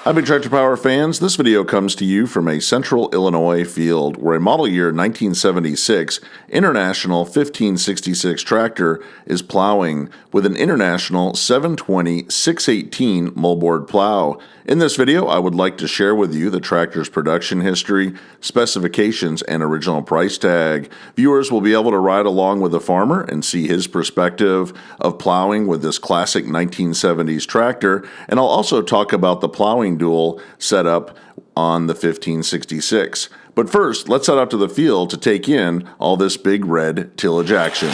Hi, Big Tractor Power fans. This video comes to you from a central Illinois field where a model year 1976 International 1566 tractor is plowing with an International 720/618 Moldboard Plow. In this video, I would like to share with you the tractor's production history, specifications, and original price tag. Viewers will be able to ride along with the farmer and see his perspective of plowing with this classic 1970s tractor, and I'll also talk about the plowing dual setup on the 1566. But first, let's head out to the field to take in all this big red tillage action.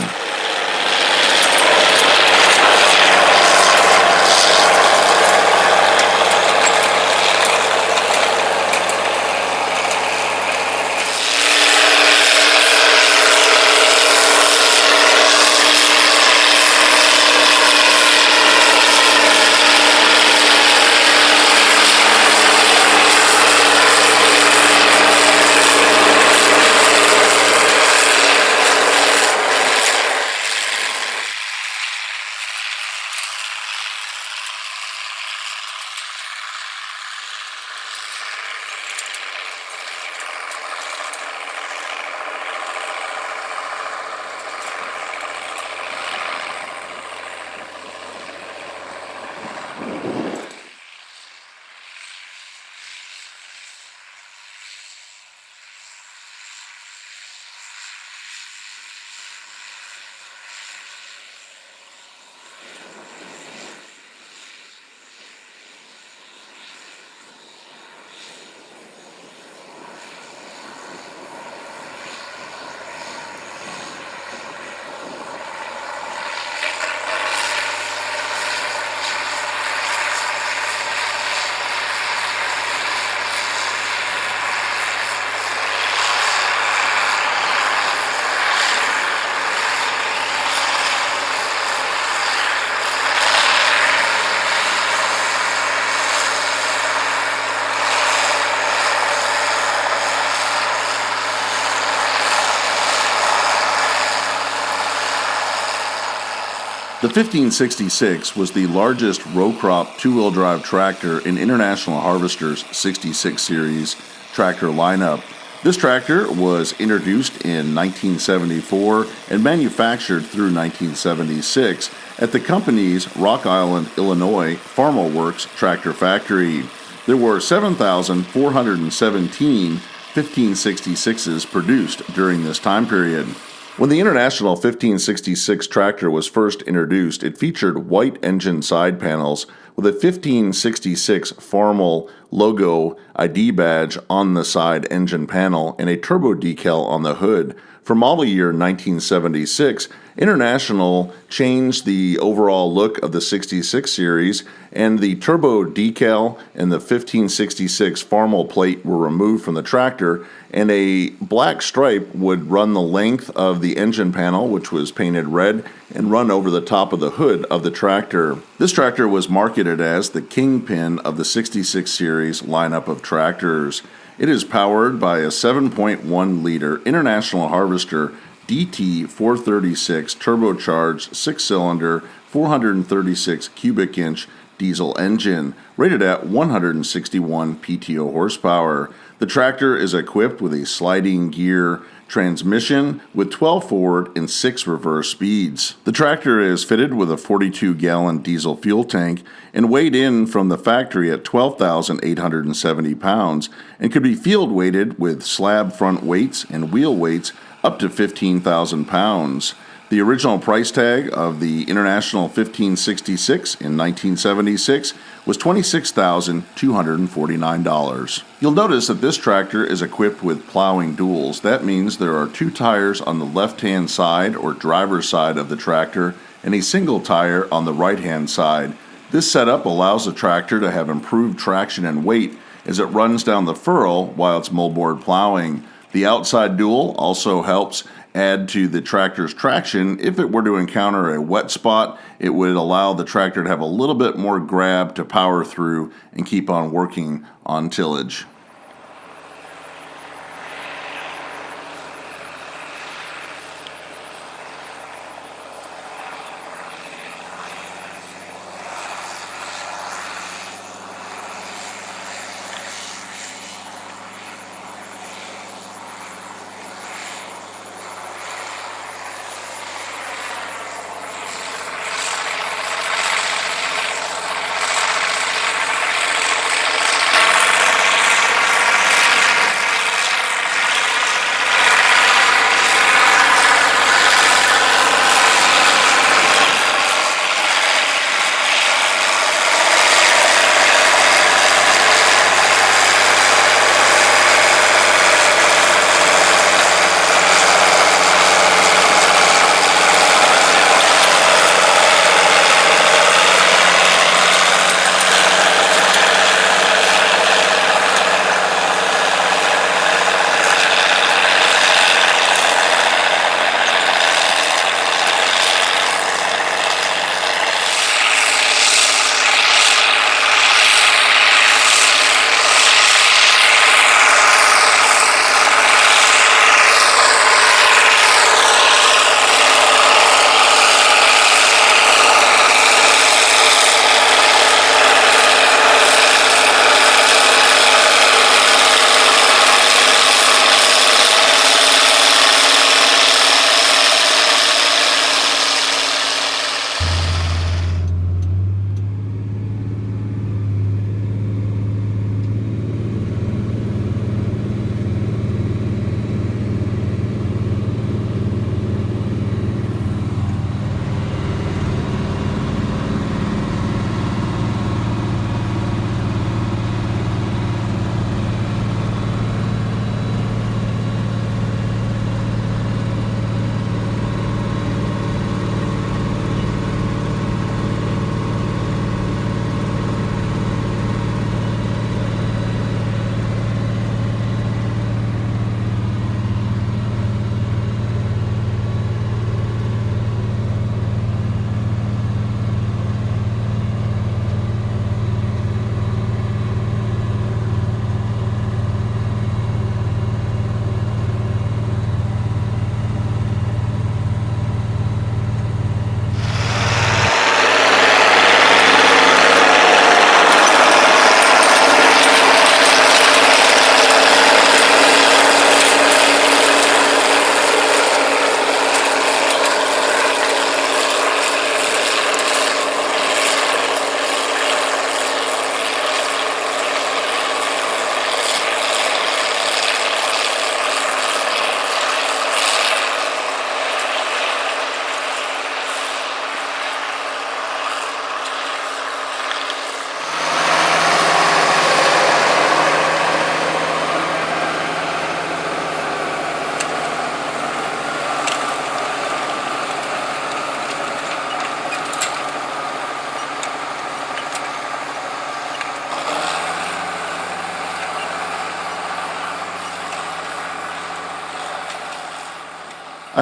The 1566 was the largest row crop two-wheel drive tractor in International Harvester's 66 series tractor lineup. This tractor was introduced in 1974 and manufactured through 1976 at the company's Rock Island, Illinois Farmall Works tractor factory. There were 7,417 1566s produced during this time period. When the International 1566 tractor was first introduced, it featured white engine side panels with a 1566 Farmall logo ID badge on the side engine panel and a turbo decal on the hood. For model year 1976, International changed the overall look of the 66 series, and the turbo decal and the 1566 Farmall plate were removed from the tractor, and a black stripe would run the length of the engine panel, which was painted red, and run over the top of the hood of the tractor. This tractor was marketed as the kingpin of the 66 series lineup of tractors. It is powered by a 7.1-liter International Harvester DT 436 turbocharged 6-cylinder 436 cubic inch diesel engine, rated at 161 PTO horsepower. The tractor is equipped with a sliding gear transmission with 12 forward and 6 reverse speeds. The tractor is fitted with a 42-gallon diesel fuel tank and weighed in from the factory at 12,870 pounds and could be field weighted with slab front weights and wheel weights up to 15,000 pounds. The original price tag of the International 1566 in 1976 was $26,249. You'll notice that this tractor is equipped with plowing duals. That means there are 2 tires on the left-hand side or driver's side of the tractor and a single tire on the right-hand side. This setup allows the tractor to have improved traction and weight as it runs down the furrow while it's moldboard plowing. The outside dual also helps add to the tractor's traction. If it were to encounter a wet spot, it would allow the tractor to have a little bit more grab to power through and keep on working on tillage.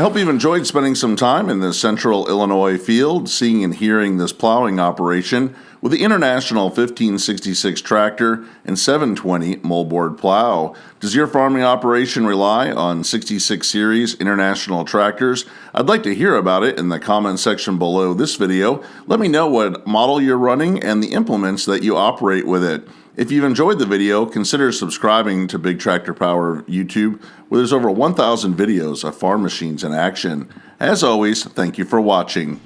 hope you've enjoyed spending some time in this central Illinois field, seeing and hearing this plowing operation with the International 1566 tractor and 720 Moldboard Plow. Does your farming operation rely on 66 series International tractors? I'd like to hear about it in the comment section below this video. Let me know what model you're running and the implements that you operate with it. If you've enjoyed the video, consider subscribing to Big Tractor Power YouTube, where there's over 1,000 videos of farm machines in action. As always, thank you for watching.